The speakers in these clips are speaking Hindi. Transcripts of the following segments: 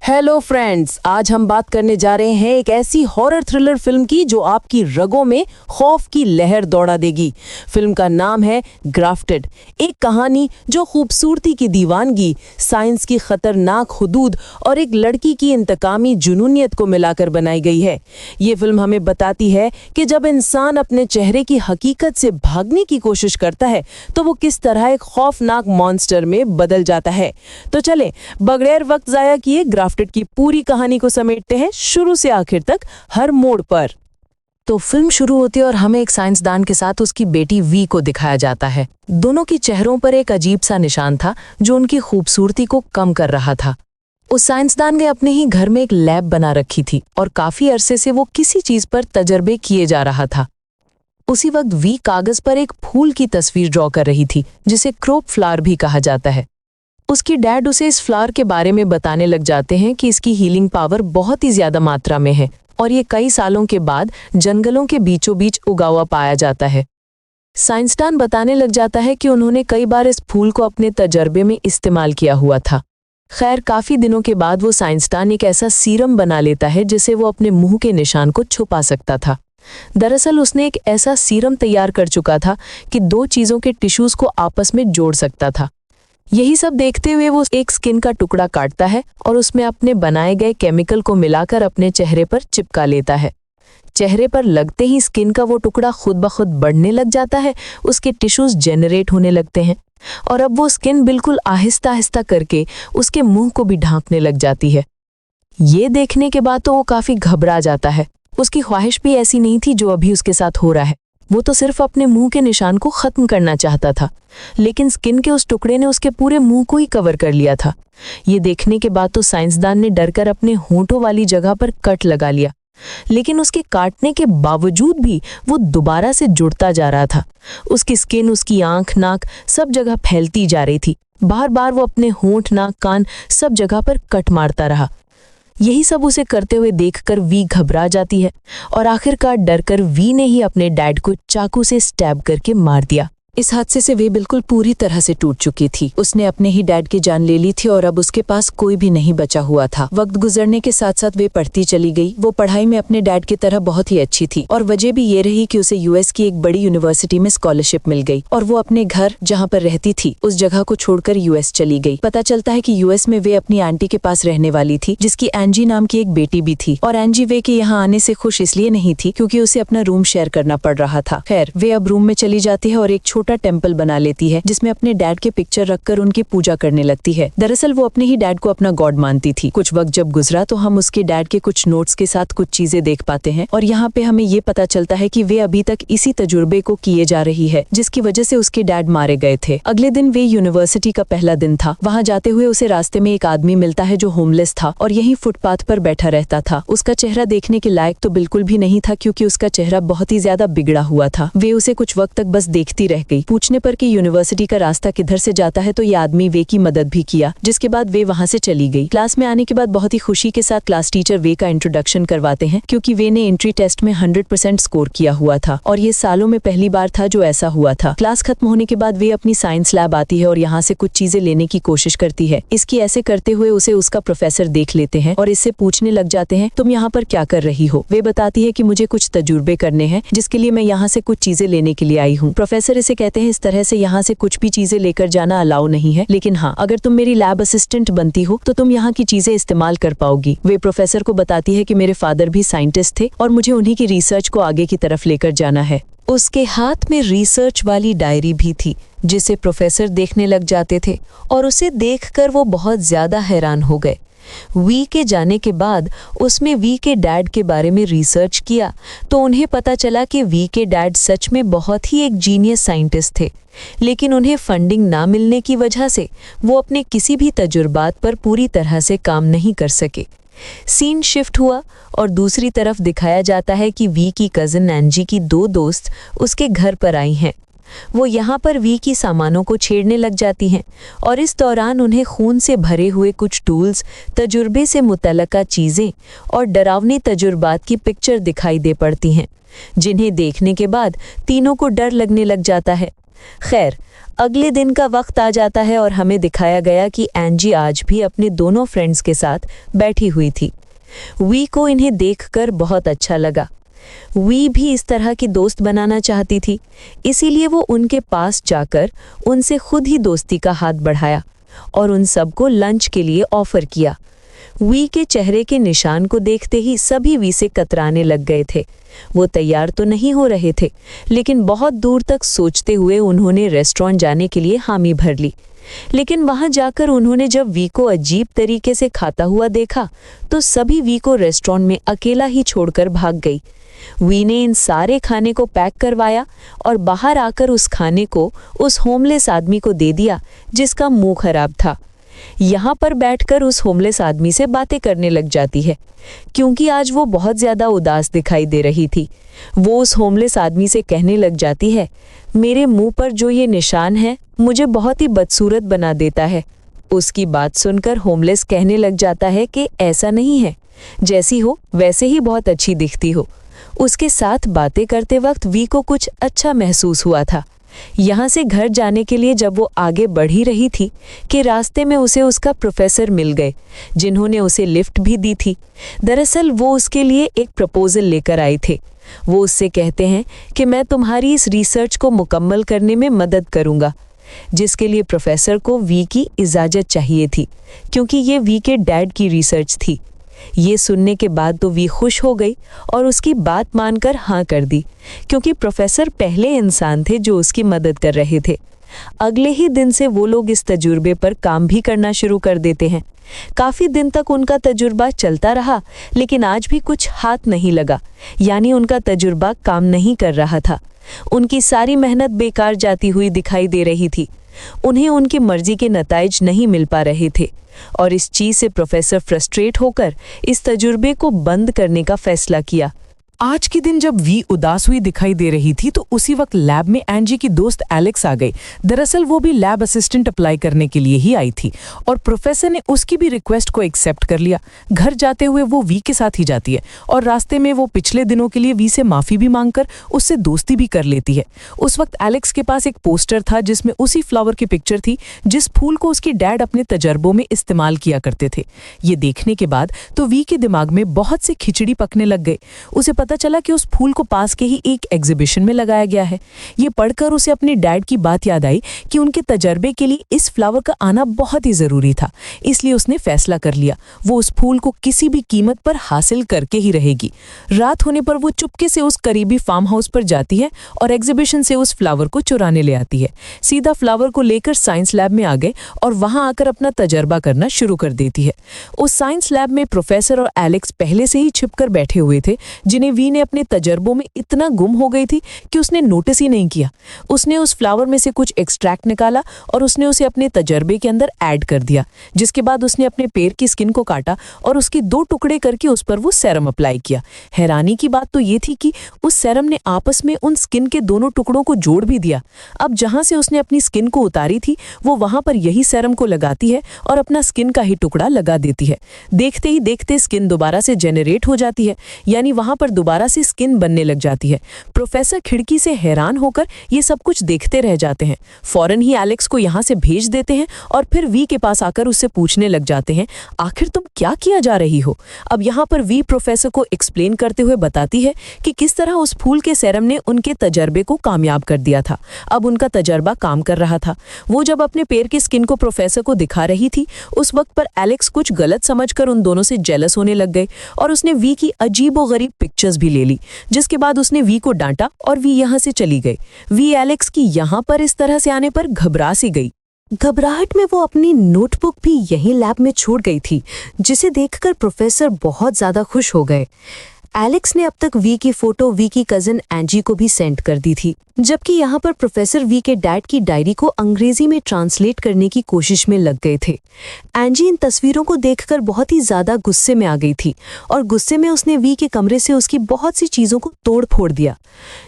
हेलो फ्रेंड्स, आज हम बात करने जा रहे हैं एक ऐसी हॉरर थ्रिलर फिल्म की जो आपकी रगों में खौफ की लहर दौड़ा देगी। फिल्म का नाम है ग्राफ्टेड। एक कहानी जो खूबसूरती की दीवानगी, साइंस की खतरनाक हुदूद और एक लड़की की इंतकामी जुनूनियत को मिलाकर बनाई गई है। ये फिल्म हमें बताती है कि जब इंसान अपने चेहरे की हकीकत से भागने की कोशिश करता है तो वो किस तरह एक खौफनाक मॉन्स्टर में बदल जाता है। तो चलें, बगैर वक्त जाया किए ग्राफ्टेड की पूरी कहानी को समेटते हैं शुरू से आखिर तक, हर मोड़ पर। तो फिल्म शुरू होती है और हमें एक साइंसदान के साथ उसकी बेटी वी को दिखाया जाता है। दोनों के चेहरों पर एक अजीब सा निशान था जो उनकी खूबसूरती को कम कर रहा था। उस साइंसदान ने अपने ही घर में एक लैब बना रखी थी और काफी अरसे से वो किसी चीज पर तजर्बे किए जा रहा था। उसी वक्त वी कागज पर एक फूल की तस्वीर ड्रॉ कर रही थी जिसे क्रोप फ्लावर भी कहा जाता है। उसकी डैड उसे इस फ्लावर के बारे में बताने लग जाते हैं कि इसकी हीलिंग पावर बहुत ही ज्यादा मात्रा में है और ये कई सालों के बाद जंगलों के बीचों बीच उगा हुआ पाया जाता है। साइंसदान बताने लग जाता है कि उन्होंने कई बार इस फूल को अपने तजर्बे में इस्तेमाल किया हुआ था। खैर, काफी दिनों के बाद वो साइंसदान एक ऐसा सीरम बना लेता है जिसे वो अपने मुंह के निशान को छुपा सकता था। दरअसल उसने एक ऐसा सीरम तैयार कर चुका था कि दो चीजों के टिश्यूज को आपस में जोड़ सकता था। यही सब देखते हुए वो एक स्किन का टुकड़ा काटता है और उसमें अपने बनाए गए केमिकल को मिलाकर अपने चेहरे पर चिपका लेता है। चेहरे पर लगते ही स्किन का वो टुकड़ा खुद ब खुद बढ़ने लग जाता है, उसके टिश्यूज जेनरेट होने लगते हैं और अब वो स्किन बिल्कुल आहिस्ता आहिस्ता करके उसके मुंह को भी ढांकने लग जाती है। ये देखने के बाद तो वो काफी घबरा जाता है। उसकी ख्वाहिश भी ऐसी नहीं थी जो अभी उसके साथ हो रहा है। वो तो सिर्फ अपने मुंह के निशान को खत्म करना चाहता था, लेकिन स्किन के उस टुकड़े ने उसके पूरे मुंह को ही कवर कर लिया था। ये देखने के बाद तो साइंसदान ने डरकर अपने होंठों वाली जगह पर कट लगा लिया, लेकिन उसके काटने के बावजूद भी वो दोबारा से जुड़ता जा रहा था। उसकी स्किन, उसकी आंख, नाक सब जगह फैलती जा रही थी। बार बार वो अपने होंठ, नाक, कान सब जगह पर कट मारता रहा। यही सब उसे करते हुए देखकर वी घबरा जाती है और आखिरकार डरकर वी ने ही अपने डैड को चाकू से स्टैब करके मार दिया। इस हादसे से वे बिल्कुल पूरी तरह से टूट चुकी थी। उसने अपने ही डैड की जान ले ली थी और अब उसके पास कोई भी नहीं बचा हुआ था। वक्त गुजरने के साथ साथ वे पढ़ती चली गई। वो पढ़ाई में अपने डैड की तरह बहुत ही अच्छी थी और वजह भी ये रही कि उसे यूएस की एक बड़ी यूनिवर्सिटी में स्कॉलरशिप मिल गई और वो अपने घर जहाँ पर रहती थी उस जगह को छोड़कर यूएस चली गई। पता चलता है कि यूएस में वे अपनी आंटी के पास रहने वाली थी जिसकी एंजी नाम की एक बेटी भी थी और एंजी वे के यहाँ आने से खुश इसलिए नहीं थी क्योंकि उसे अपना रूम शेयर करना पड़ रहा था। खैर, वे अब रूम में चली जाती है और एक छोटा टेम्पल बना लेती है जिसमें अपने डैड के पिक्चर रखकर उनकी पूजा करने लगती है। दरअसल वो अपने ही डैड को अपना गॉड मानती थी। कुछ वक्त जब गुजरा तो हम उसके डैड के कुछ नोट्स के साथ कुछ चीजें देख पाते हैं और यहाँ पे हमें ये पता चलता है कि वे अभी तक इसी तजुर्बे को किए जा रही है जिसकी वजह से उसके डैड मारे गए थे। अगले दिन वे यूनिवर्सिटी का पहला दिन था। वहाँ जाते हुए उसे रास्ते में एक आदमी मिलता है जो होमलेस था और यही फुटपाथ पर बैठा रहता था। उसका चेहरा देखने के लायक तो बिल्कुल भी नहीं था क्योंकि उसका चेहरा बहुत ही ज्यादा बिगड़ा हुआ था। वे उसे कुछ वक्त तक बस देखती रह गई। पूछने पर कि यूनिवर्सिटी का रास्ता किधर से जाता है तो ये आदमी वे की मदद भी किया, जिसके बाद वे वहां से चली गई। क्लास में आने के बाद बहुत ही खुशी के साथ क्लास टीचर वे का इंट्रोडक्शन करवाते हैं क्योंकि वे ने एंट्री टेस्ट में 100% स्कोर किया हुआ था और ये सालों में पहली बार था जो ऐसा हुआ था। क्लास खत्म होने के बाद वे अपनी साइंस लैब आती है और यहाँ से कुछ चीजें लेने की कोशिश करती है। इसकी ऐसे करते हुए उसे उसका प्रोफेसर देख लेते हैं और इससे पूछने लग जाते हैं, तुम यहाँ पर क्या कर रही हो? वे बताती है कि मुझे कुछ तजुर्बे करने हैं जिसके लिए मैं यहाँ से कुछ चीजें लेने के लिए आई हूँ। प्रोफेसर इसे कहते हैं, इस तरह से यहाँ से कुछ भी चीजें लेकर जाना अलाउ नहीं है, लेकिन हाँ, अगर तुम मेरी लैब असिस्टेंट बनती हो तो तुम यहाँ की चीजें इस्तेमाल कर पाओगी। वे प्रोफेसर को बताती है कि मेरे फादर भी साइंटिस्ट थे और मुझे उन्हीं की रिसर्च को आगे की तरफ लेकर जाना है। उसके हाथ में रिसर्च वाली डायरी भी थी जिसे प्रोफेसर देखने लग जाते थे और उसे देखकर वो बहुत ज्यादा हैरान हो गए। वी के जाने के बाद उसमें वी के डैड के बारे में रिसर्च किया तो उन्हें पता चला कि वी के डैड सच में बहुत ही एक जीनियस साइंटिस्ट थे, लेकिन उन्हें फंडिंग ना मिलने की वजह से वो अपने किसी भी तजुर्बात पर पूरी तरह से काम नहीं कर सके। सीन शिफ्ट हुआ और दूसरी तरफ दिखाया जाता है कि वी की कजिन एंजी की दो दोस्त उसके घर पर आई हैं। वो यहाँ पर वी की सामानों को छेड़ने लग जाती हैं और इस दौरान उन्हें खून से भरे हुए कुछ टूल्स, तजुर्बे से मुतल्लका चीज़ें और डरावनी तजुर्बात की पिक्चर दिखाई दे पड़ती हैं, जिन्हें देखने के बाद तीनों को डर लगने लग जाता है। खैर, अगले दिन का वक्त आ जाता है और हमें दिखाया गया कि एंजी आज भी अपने दोनों फ्रेंड्स के साथ बैठी हुई थी। वी को इन्हें देखकर बहुत अच्छा लगा। वी भी इस तरह की दोस्त बनाना चाहती थी, इसीलिए वो उनके पास जाकर उनसे खुद ही दोस्ती का हाथ बढ़ाया और उन सबको लंच के लिए ऑफर किया। वी के चेहरे के निशान को देखते ही सभी वी से कतराने लग गए थे। वो तैयार तो नहीं हो रहे थे, लेकिन बहुत दूर तक सोचते हुए उन्होंने रेस्टोरेंट जाने के लिए हामी भर ली। लेकिन वहां जाकर उन्होंने जब वी को अजीब तरीके से खाता हुआ देखा तो सभी वी को रेस्टोरेंट में अकेला ही छोड़कर भाग गई। वी ने इन सारे खाने को पैक करवाया और बाहर आकर उस खाने को उस होमलेस आदमी को दे दिया जिसका मुंह खराब था। यहाँ पर बैठकर उस होमलेस आदमी से बातें करने लग जाती है, क्योंकि आज वो बहुत ज्यादा उदास दिखाई दे रही थी। वो उस होमलेस आदमी से कहने लग जाती है, मेरे मुंह पर जो ये निशान है मुझे बहुत ही बदसूरत बना देता है। उसकी बात सुनकर होमलेस कहने लग जाता है कि ऐसा नहीं है, जैसी हो वैसे ही बहुत अच्छी दिखती हो। उसके साथ बातें करते वक्त वी को कुछ अच्छा महसूस हुआ था। यहाँ से घर जाने के लिए जब वो आगे बढ़ ही रही थी कि रास्ते में उसे उसका प्रोफेसर मिल गए, जिन्होंने उसे लिफ्ट भी दी थी। दरअसल वो उसके लिए एक प्रपोजल लेकर आए थे। वो उससे कहते हैं कि मैं तुम्हारी इस रिसर्च को मुकम्मल करने में मदद करूँगा, जिसके लिए प्रोफेसर को वी की इजाज़त चाहिए थी, क्योंकि ये वी के डैड की रिसर्च थी। ये सुनने के बाद तो वी खुश हो गई और उसकी बात मानकर हाँ कर दी, क्योंकि प्रोफेसर पहले इंसान थे जो उसकी मदद कर रहे थे। अगले ही दिन से वो लोग इस तजुर्बे पर काम भी करना शुरू कर देते हैं। काफ़ी दिन तक उनका तजुर्बा चलता रहा, लेकिन आज भी कुछ हाथ नहीं लगा, यानी उनका तजुर्बा काम नहीं कर रहा था। उनकी सारी मेहनत बेकार जाती हुई दिखाई दे रही थी। उन्हें उनकी मर्जी के नताइज नहीं मिल पा रहे थे और इस चीज़ से प्रोफेसर फ्रस्ट्रेट होकर इस तजुर्बे को बंद करने का फैसला किया। आज के दिन जब वी उदास हुई दिखाई दे रही थी तो उसी वक्त लैब में एंजी की दोस्त एलेक्स आ गई। दरअसल वो भी लैब असिस्टेंट अप्लाई करने के लिए ही आई थी और प्रोफेसर ने उसकी भी रिक्वेस्ट को एक्सेप्ट कर लिया। घर जाते हुए वो वी के साथ ही जाती है और रास्ते में वो पिछले दिनों के लिए वी से माफ़ी भी मांगकर उससे दोस्ती भी कर लेती है। उस वक्त एलेक्स के पास एक पोस्टर था जिसमें उसी फ्लावर की पिक्चर थी जिस फूल को उसके डैड अपने तजर्बों में इस्तेमाल किया करते थे। ये देखने के बाद तो वी के दिमाग में बहुत से खिचड़ी पकने लग गए। उसे पता चला कि उस फूल को पास के ही एक एग्जीबिशन में लगाया गया है। ये पढ़कर उसे अपने डैड की बात याद आई कि उनके तजर्बे के लिए इस फ्लावर का आना बहुत ही ज़रूरी था। इसलिए उसने फैसला कर लिया वो उस फूल को किसी भी कीमत पर हासिल करके ही रहेगी। रात होने पर वो चुपके से उस करीबी फार्म हाउस पर जाती है और एग्जीबिशन से उस फ्लावर को चुराने ले आती है। सीधा फ्लावर को लेकर साइंस लैब में आ गए और वहां आकर अपना तजर्बा करना शुरू कर देती है। उस साइंस लैब में प्रोफेसर और एलेक्स पहले से ही छिपकर बैठे हुए थे, जिन्हें वी ने अपने तजर्बों में इतना गुम हो गई थी कि उसने नोटिस ही नहीं किया। उसने उस फ्लावर में से कुछ एक्सट्रैक्ट निकाला और उसने उसे अपने तजर्बे के अंदर ऐड कर दिया, जिसके बाद उसने अपने पैर की स्किन को काटा और उसके 2 टुकड़े करके उस पर वो सेरम अप्लाई किया। हैरानी की बात तो ये थी कि उस सेरम ने आपस में उन स्किन के दोनों टुकड़ों को जोड़ भी दिया। अब जहां से उसने अपनी स्किन को उतारी थी वो वहां पर यही सेरम को लगाती है और अपना स्किन का ही टुकड़ा लगा देती है। देखते ही देखते स्किन दोबारा से जेनरेट हो जाती है, यानी वहां पर दोबारा से स्किन बनने लग जाती है। प्रोफेसर खिड़की से हैरान होकर ये सब कुछ देखते रह जाते हैं। फौरन ही एलेक्स को यहाँ से भेज देते हैं और फिर वी के पास आकर उससे पूछने लग जाते हैं, आखिर तुम क्या किया जा रही हो? अब यहाँ पर वी प्रोफेसर को एक्सप्लेन करते हुए बताती है कि किस तरह उस फूल के सेरम ने उनके तजर्बे को कामयाब कर दिया था। अब उनका तजर्बा काम कर रहा था। वो जब अपने पैर की स्किन को प्रोफेसर को दिखा रही थी उस वक्त पर एलेक्स कुछ गलत समझकर उन दोनों से जेलस होने लग गए और उसने वी की अजीबोगरीब पिक्चर्स भी ले ली, जिसके बाद उसने वी को डांटा और वी यहाँ से चली गई। वी एलेक्स की यहाँ पर इस तरह से आने पर घबरा सी गई। घबराहट में वो अपनी नोटबुक भी यहीं लैब में छोड़ गई थी, जिसे देखकर प्रोफेसर बहुत ज़्यादा खुश हो गए। एलेक्स ने अब तक वी की फोटो वी की कज़न एंजी को भी सेंड कर दी थी, जबकि यहाँ पर प्रोफेसर वी के डैड की डायरी को अंग्रेजी में ट्रांसलेट करने की कोशिश में लग गए थे। एंजी इन तस्वीरों को देखकर बहुत ही ज़्यादा गुस्से में आ गई थी और गुस्से में उसने वी के कमरे से उसकी बहुत सी चीज़ों को तोड़ फोड़ दिया।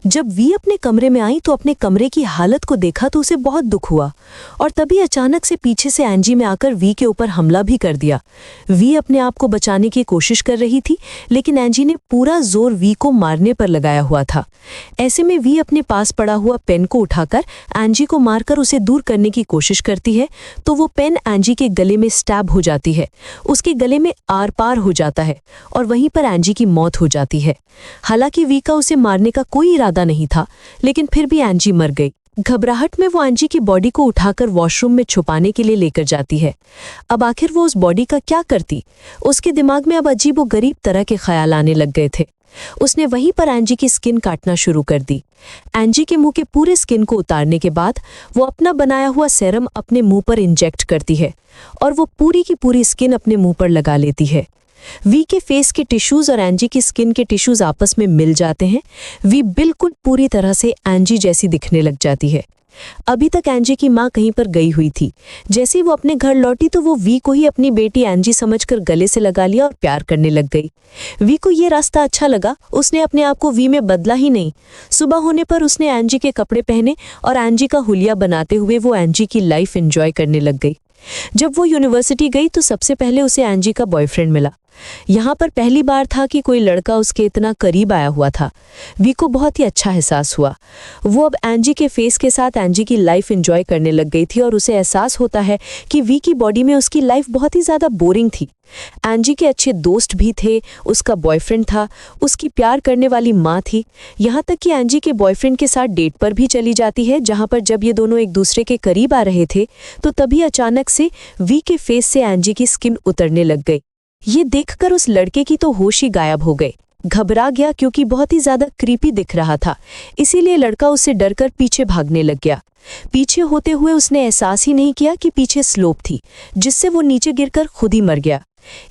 जब वी अपने कमरे में आई तो अपने कमरे की हालत को देखा तो उसे बहुत दुख हुआ और तभी अचानक से पीछे से एंजी में आकर वी के ऊपर हमला भी कर दिया। वी अपने आप को बचाने की कोशिश कर रही थी, लेकिन एंजी ने पूरा जोर वी को मारने पर लगाया हुआ था। ऐसे में वी अपने पास पड़ा हुआ पेन को उठाकर एंजी को मारकर उसे दूर करने की कोशिश करती है, तो वो पेन एंजी के गले में स्टैब हो जाती है, उसके गले में आर पार हो जाता है और वहीं पर एंजी की मौत हो जाती है। हालांकि वी का उसे मारने का कोई इरादा नहीं था, लेकिन फिर भी एंजी मर गई। घबराहट में वो एंजी की बॉडी को उठाकर वॉशरूम में छुपाने के लिए लेकर जाती है। अब आखिर वो उस बॉडी का क्या करती? उसके दिमाग में अब अजीबोगरीब तरह के ख्याल आने लग गए थे। उसने वहीं पर एंजी की स्किन काटना शुरू कर दी। एंजी के मुंह के पूरे स्किन को उतारने के बाद वो अपना बनाया हुआ सेरम अपने मुंह पर इंजेक्ट करती है और वो पूरी की पूरी स्किन अपने मुंह पर लगा लेती है। वी के फेस के टिश्यूज और एंजी की स्किन के टिश्यूज आपस में मिल जाते हैं। वी बिल्कुल पूरी तरह से एंजी जैसी दिखने लग जाती है। अभी तक एंजी की माँ कहीं पर गई हुई थी। जैसे ही वो अपने घर लौटी तो वो वी को ही अपनी बेटी एंजी समझकर गले से लगा लिया और प्यार करने लग गई। वी को ये रास्ता अच्छा लगा, उसने अपने आप को वी में बदला ही नहीं। सुबह होने पर उसने एंजी के कपड़े पहने और एंजी का हुलिया बनाते हुए वो एंजी की लाइफ एंजॉय करने लग गई। जब वो यूनिवर्सिटी गई तो सबसे पहले उसे एंजी का बॉयफ्रेंड मिला। यहाँ पर पहली बार था कि कोई लड़का उसके इतना करीब आया हुआ था। वी को बहुत ही अच्छा एहसास हुआ। वो अब एंजी के फेस के साथ एंजी की लाइफ एंजॉय करने लग गई थी और उसे एहसास होता है कि वी की बॉडी में उसकी लाइफ बहुत ही ज़्यादा बोरिंग थी। एंजी के अच्छे दोस्त भी थे, उसका बॉयफ्रेंड था, उसकी प्यार करने वाली माँ थी, यहाँ तक कि एंजी के बॉयफ्रेंड के साथ डेट पर भी चली जाती है, जहाँ पर जब ये दोनों एक दूसरे के करीब आ रहे थे तो तभी अचानक से वी के फेस से एंजी की स्किन उतरने लग गई। ये देखकर उस लड़के की तो होश ही गायब हो गए। घबरा गया क्योंकि बहुत ही ज्यादा क्रीपी दिख रहा था, इसीलिए लड़का उससे डरकर पीछे भागने लग गया। पीछे होते हुए उसने एहसास ही नहीं किया कि पीछे स्लोप थी, जिससे वो नीचे गिरकर खुद ही मर गया।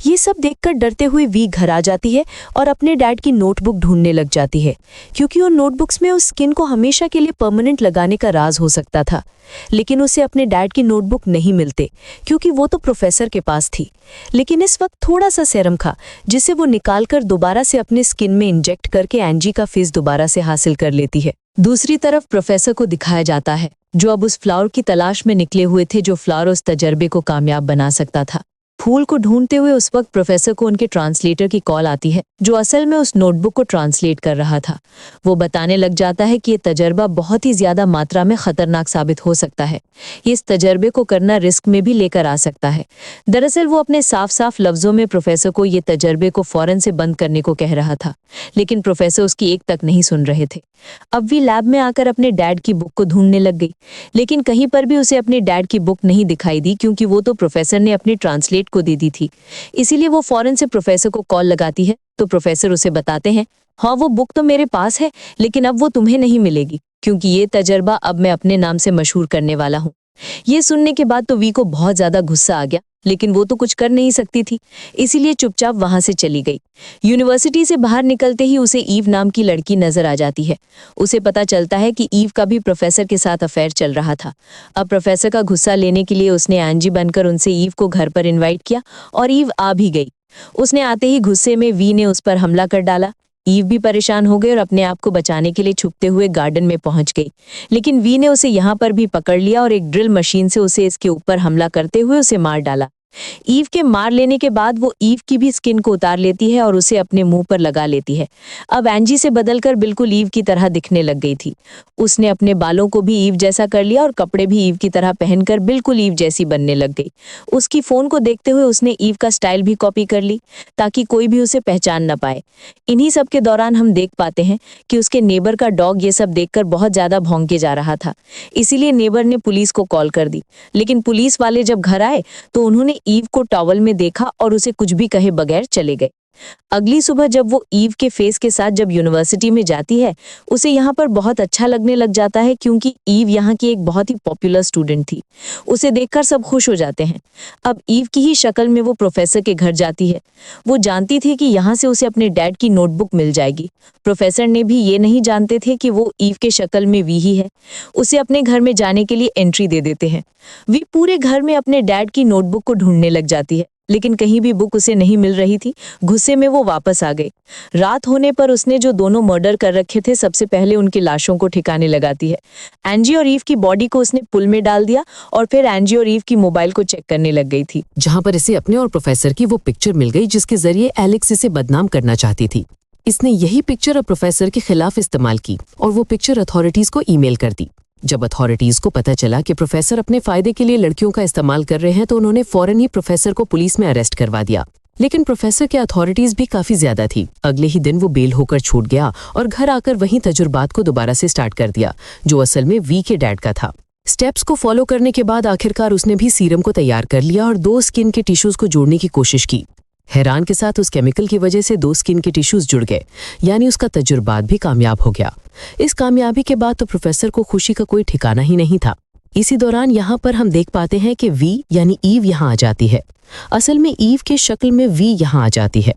ये सब देखकर डरते हुए वी घर आ जाती है और अपने डैड की नोटबुक ढूंढने लग जाती है, क्योंकि उन नोटबुक्स में उस स्किन को हमेशा के लिए परमानेंट लगाने का राज हो सकता था। लेकिन उसे अपने डैड की नोटबुक नहीं मिलते, क्योंकि वो तो प्रोफेसर के पास थी। लेकिन इस वक्त थोड़ा सा सेरम था, जिसे वो निकालकर दोबारा से अपने स्किन में इंजेक्ट करके एंजी का फेस दोबारा से हासिल कर लेती है। दूसरी तरफ प्रोफेसर को दिखाया जाता है, जो अब उस फ्लावर की तलाश में निकले हुए थे, जो फ्लावर उस तजर्बे को कामयाब बना सकता था। फूल को ढूंढते हुए उस वक्त प्रोफेसर को उनके ट्रांसलेटर की कॉल आती है, जो असल में उस नोटबुक को ट्रांसलेट कर रहा था। वो बताने लग जाता है कि ये तजर्बा बहुत ही ज्यादा मात्रा में खतरनाक साबित हो सकता है। ये इस तजर्बे को करना रिस्क में भी लेकर आ सकता है। दरअसल वो अपने साफ साफ लफ्जों में प्रोफेसर को ये तजर्बे को फौरन से बंद करने को कह रहा था, लेकिन प्रोफेसर उसकी एक तक नहीं सुन रहे थे। अब वी लैब में आकर अपने डैड की बुक को ढूंढने लग गई, लेकिन कहीं पर भी उसे अपने डैड की बुक नहीं दिखाई दी, क्योंकि वो तो प्रोफेसर ने अपनी ट्रांसलेट को दे दी थी। इसीलिए वो फौरन से प्रोफेसर को कॉल लगाती है, तो प्रोफेसर उसे बताते हैं, हाँ वो बुक तो मेरे पास है, लेकिन अब वो तुम्हें नहीं मिलेगी, क्योंकि ये तजर्बा अब मैं अपने नाम से मशहूर करने वाला हूँ। ये सुनने के बाद तो वी को बहुत ज्यादा गुस्सा आ गया, लेकिन वो तो कुछ कर नहीं सकती थी, इसीलिए चुपचाप वहां से चली गई। यूनिवर्सिटी से बाहर निकलते ही उसे ईव नाम की लड़की नजर आ जाती है। उसे पता चलता है कि ईव का भी प्रोफेसर के साथ अफेयर चल रहा था। अब प्रोफेसर का गुस्सा लेने के लिए उसने एंजी बनकर उनसे ईव को घर पर इन्वाइट किया और ईव आ भी गई। उसने आते ही गुस्से में वी ने उस पर हमला कर डाला। ईव भी परेशान हो गई और अपने आप को बचाने के लिए छुपते हुए गार्डन में पहुंच गई, लेकिन वी ने उसे यहाँ पर भी पकड़ लिया और एक ड्रिल मशीन से उसे इसके ऊपर हमला करते हुए उसे मार डाला। ईव के मार लेने के बाद वो ईव की भी स्किन को उतार लेती है और उसे अपने मुंह पर लगा लेती है। अब एंजी से बदलकर बिल्कुल ईव की तरह दिखने लग गई थी। उसने अपने बालों को भी ईव जैसा कर लिया और कपड़े भी ईव की तरह पहनकर बिल्कुल ईव जैसी बनने लग गई। उसकी फोन को देखते हुए उसने ईव का स्टाइल भी कॉपी कर ली, ताकि कोई भी उसे पहचान न पाए। इन्हीं सब के दौरान हम देख पाते हैं कि उसके नेबर का डॉग ये सब देखकर बहुत ज्यादा भौंके जा रहा था, इसीलिए नेबर ने पुलिस को कॉल कर दी। लेकिन पुलिस वाले जब घर आए तो उन्होंने ईव को टॉवल में देखा और उसे कुछ भी कहे बगैर चले गए। अगली सुबह जब वो ईव के फेस के साथ जब यूनिवर्सिटी में जाती है, उसे यहाँ पर बहुत अच्छा लगने लग जाता है, क्योंकि ईव यहाँ की एक बहुत ही पॉपुलर स्टूडेंट थी। उसे देखकर सब खुश हो जाते हैं। अब ईव की ही शक्ल में वो प्रोफेसर के घर जाती है। वो जानती थी कि यहाँ से उसे अपने डैड की नोटबुक मिल जाएगी। प्रोफेसर ने भी ये नहीं जानते थे कि वो ईव के शक्ल में वी ही है। उसे अपने घर में जाने के लिए एंट्री दे देते हैं। वी पूरे घर में अपने डैड की नोटबुक को ढूंढने लग जाती है, लेकिन कहीं भी बुक उसे नहीं मिल रही थी। गुस्से में वो वापस आ गई। रात होने पर उसने जो दोनों मर्डर कर रखे थे, सबसे पहले उनकी लाशों को ठिकाने लगाती है। एंजी और ईव की बॉडी को उसने पुल में डाल दिया और फिर एंजी और ईव की मोबाइल को चेक करने लग गई थी, जहां पर इसे अपने और प्रोफेसर की वो पिक्चर मिल गई, जिसके जरिए एलेक्स इसे बदनाम करना चाहती थी। इसने यही पिक्चर अब प्रोफेसर के खिलाफ इस्तेमाल की और वो पिक्चर अथॉरिटीज को ईमेल कर दी। जब अथॉरिटीज को पता चला कि प्रोफेसर अपने फायदे के लिए लड़कियों का इस्तेमाल कर रहे हैं तो उन्होंने फौरन ही प्रोफेसर को पुलिस में अरेस्ट करवा दिया। लेकिन प्रोफेसर के अथॉरिटीज भी काफी ज्यादा थी। अगले ही दिन वो बेल होकर छूट गया और घर आकर वहीं तजुर्बात को दोबारा से स्टार्ट कर दिया, जो असल में वी के डैड का था। स्टेप्स को फॉलो करने के बाद आखिरकार उसने भी सीरम को तैयार कर लिया और 2 स्किन के टिश्यूज को जोड़ने की कोशिश की। हैरान के साथ उस केमिकल की वजह से 2 स्किन के टिश्यूज जुड़ गए, यानी उसका तजुर्बात भी कामयाब हो गया। इस कामयाबी के बाद तो प्रोफेसर को खुशी का कोई ठिकाना ही नहीं था। इसी दौरान यहाँ पर हम देख पाते हैं कि वी यानी ईव यहाँ आ जाती है। असल में ईव के शक्ल में वी यहाँ आ जाती है,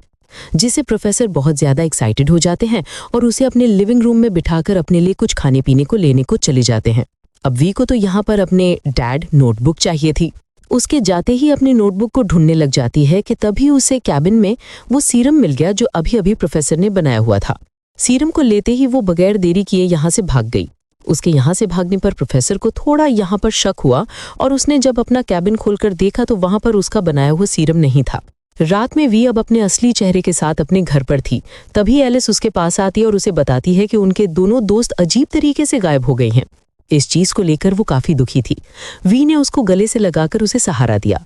जिससे प्रोफेसर बहुत ज्यादा एक्साइटेड हो जाते हैं और उसे अपने लिविंग रूम में बिठाकर अपने लिए कुछ खाने पीने को लेने को चले जाते हैं। अब वी को तो यहाँ पर अपने डैड नोटबुक चाहिए थी। उसके जाते ही अपनी नोटबुक को ढूंढने लग जाती है कि तभी उसे कैबिन में वो सीरम मिल गया जो अभी अभी प्रोफेसर ने बनाया हुआ था। सीरम को लेते ही वो बगैर देरी किए यहाँ से भाग गई। उसके यहाँ से भागने पर प्रोफेसर को थोड़ा यहाँ पर शक हुआ और उसने जब अपना कैबिन खोलकर देखा तो वहाँ पर उसका बनाया हुआ सीरम नहीं था। रात में वी अब अपने असली चेहरे के साथ अपने घर पर थी। तभी एलिस उसके पास आती है और उसे बताती है कि उनके दोनों दोस्त अजीब तरीके से गायब हो गए हैं। इस चीज को लेकर वो काफी दुखी थी। वी ने उसको गले से लगाकर उसे सहारा दिया।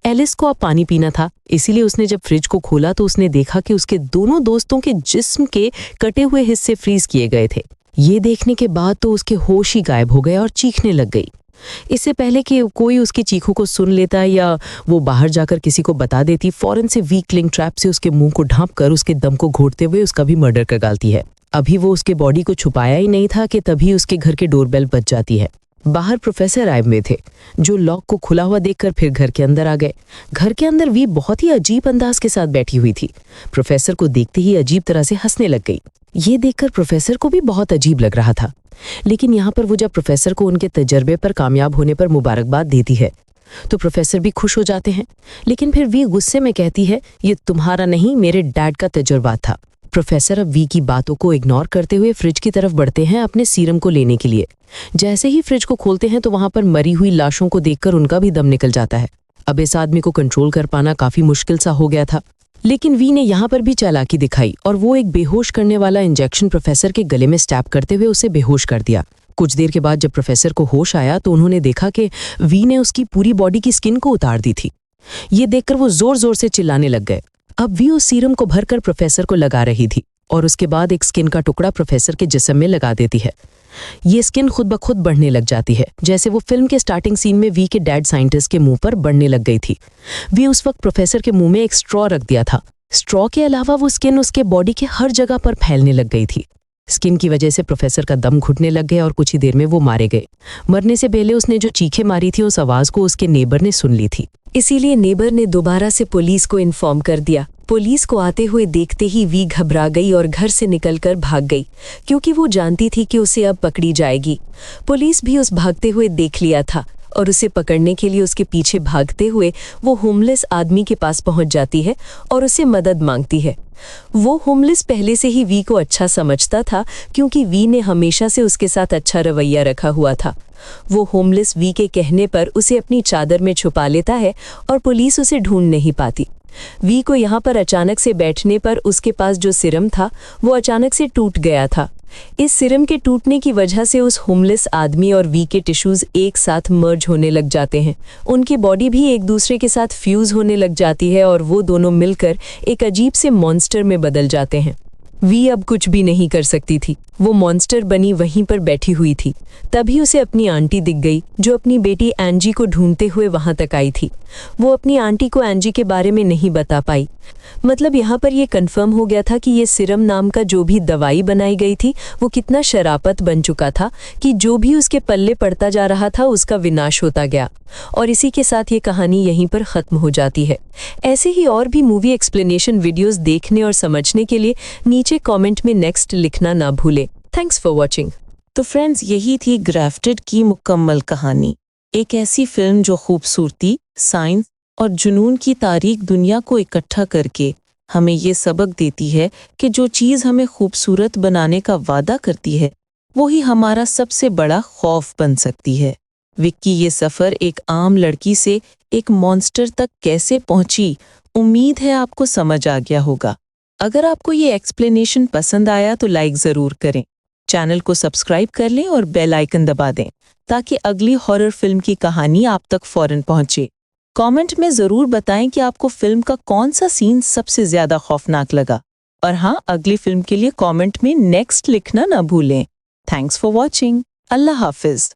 एलिस को अब पानी पीना था, इसीलिए उसने जब फ्रिज को खोला तो उसने देखा कि उसके दोनों दोस्तों के जिस्म के कटे हुए हिस्से फ्रीज किए गए थे। ये देखने के बाद तो उसके होश ही गायब हो गए और चीखने लग गई। इससे पहले कि कोई उसकी चीखों को सुन लेता या वो बाहर जाकर किसी को बता देती, फौरन से वी क्लिंग ट्रैप से उसके मुंह को ढांप कर उसके दम को घोटते हुए उसका भी मर्डर कर डालती है। अभी वो उसके बॉडी को छुपाया ही नहीं था कि तभी उसके घर के डोरबेल बज जाती है। बाहर प्रोफेसर आए हुए थे, जो लॉक को खुला हुआ देखकर फिर घर के अंदर आ गए। घर के अंदर वी बहुत ही अजीब अंदाज के साथ बैठी हुई थी। प्रोफेसर को देखते ही अजीब तरह से हंसने लग गई। ये देखकर प्रोफेसर को भी बहुत अजीब लग रहा था। लेकिन यहाँ पर वो जब प्रोफेसर को उनके तजर्बे पर कामयाब होने पर मुबारकबाद देती है तो प्रोफेसर भी खुश हो जाते हैं। लेकिन फिर वी गुस्से में कहती है, ये तुम्हारा नहीं मेरे डैड का तजुर्बा था। प्रोफेसर अब वी की बातों को इग्नोर करते हुए फ्रिज की तरफ बढ़ते हैं अपने सीरम को लेने के लिए। जैसे ही फ्रिज को खोलते हैं तो वहां पर मरी हुई लाशों को देखकर उनका भी दम निकल जाता है। अब इस आदमी को कंट्रोल कर पाना काफी मुश्किल सा हो गया था। लेकिन वी ने यहाँ पर भी चालाकी दिखाई और वो एक बेहोश करने वाला इंजेक्शन प्रोफेसर के गले में स्टैब करते हुए उसे बेहोश कर दिया। कुछ देर के बाद जब प्रोफेसर को होश आया तो उन्होंने देखा कि वी ने उसकी पूरी बॉडी की स्किन को उतार दी थी। ये देखकर वो जोर जोर से चिल्लाने लग गए। अब वी उस सीरम को भरकर प्रोफेसर को लगा रही थी और उसके बाद एक स्किन का टुकड़ा प्रोफेसर के जिस्म में लगा देती है। ये स्किन खुद ब खुद बढ़ने लग जाती है, जैसे वो फिल्म के स्टार्टिंग सीन में वी के डैड साइंटिस्ट के मुंह पर बढ़ने लग गई थी। वी उस वक्त प्रोफेसर के मुंह में एक स्ट्रॉ रख दिया था। स्ट्रॉ के अलावा वो स्किन उसके बॉडी के हर जगह पर फैलने लग गई थी। स्किन की वजह से प्रोफेसर का दम घुटने लग गया और कुछ ही देर में वो मारे गए। मरने से पहले उसने जो चीखें मारी थी उस आवाज को उसके नेबर ने सुन ली थी। इसीलिए नेबर ने दोबारा से पुलिस को इन्फॉर्म कर दिया। पुलिस को आते हुए देखते ही वी घबरा गई और घर से निकलकर भाग गई, क्योंकि वो जानती थी कि उसे अब पकड़ी जाएगी। पुलिस भी उस भागते हुए देख लिया था और उसे पकड़ने के लिए उसके पीछे भागते हुए वो होमलेस आदमी के पास पहुंच जाती है और उसे मदद मांगती है। वो होमलेस पहले से ही वी को अच्छा समझता था, क्योंकि वी ने हमेशा से उसके साथ अच्छा रवैया रखा हुआ था। वो होमलेस वी के कहने पर उसे अपनी चादर में छुपा लेता है और पुलिस उसे ढूंढ नहीं पाती। वी को यहाँ पर अचानक से बैठने पर उसके पास जो सिरम था वो अचानक से टूट गया था। इस सिरम के टूटने की वजह से उस होमलेस आदमी और वी के टिश्यूज एक साथ मर्ज होने लग जाते हैं। उनकी बॉडी भी एक दूसरे के साथ फ्यूज होने लग जाती है और वो दोनों मिलकर एक अजीब से मॉन्स्टर में बदल जाते हैं। वी अब कुछ भी नहीं कर सकती थी। वो मॉन्स्टर बनी वहीं पर बैठी हुई थी। तभी उसे अपनी आंटी दिख गई, जो अपनी बेटी एंजी को ढूंढते हुए वहां तक आई थी। वो अपनी आंटी को एंजी के बारे में नहीं बता पाई। मतलब यहाँ पर यह कंफर्म हो गया था कि ये सिरम नाम का जो भी दवाई बनाई गई थी वो कितना शराफत बन चुका था कि जो भी उसके पल्ले पड़ता जा रहा था उसका विनाश होता गया। और इसी के साथ ये कहानी यहीं पर ख़त्म हो जाती है। ऐसे ही और भी मूवी एक्सप्लेनेशन वीडियोस देखने और समझने के लिए नीचे कमेंट में नेक्स्ट लिखना ना भूले। Thanks for watching. तो फ्रेंड्स, यही थी ग्राफ्टेड की मुकम्मल कहानी। एक ऐसी फिल्म जो खूबसूरती, साइंस और जुनून की तारीख दुनिया को इकट्ठा करके हमें ये सबक देती है कि जो चीज़ हमें खूबसूरत बनाने का वादा करती है वही हमारा सबसे बड़ा खौफ बन सकती है। विक्की ये सफ़र एक आम लड़की से एक मॉन्स्टर तक कैसे पहुंची, उम्मीद है आपको समझ आ गया होगा। अगर आपको ये एक्सप्लेनेशन पसंद आया तो लाइक ज़रूर करें, चैनल को सब्सक्राइब कर लें और बेल आइकन दबा दें ताकि अगली हॉरर फिल्म की कहानी आप तक फौरन पहुंचे। कमेंट में ज़रूर बताएं कि आपको फिल्म का कौन सा सीन सबसे ज़्यादा खौफनाक लगा। और हाँ, अगली फिल्म के लिए कमेंट में नेक्स्ट लिखना ना भूलें। Thanks for watching. अल्लाह हाफिज़।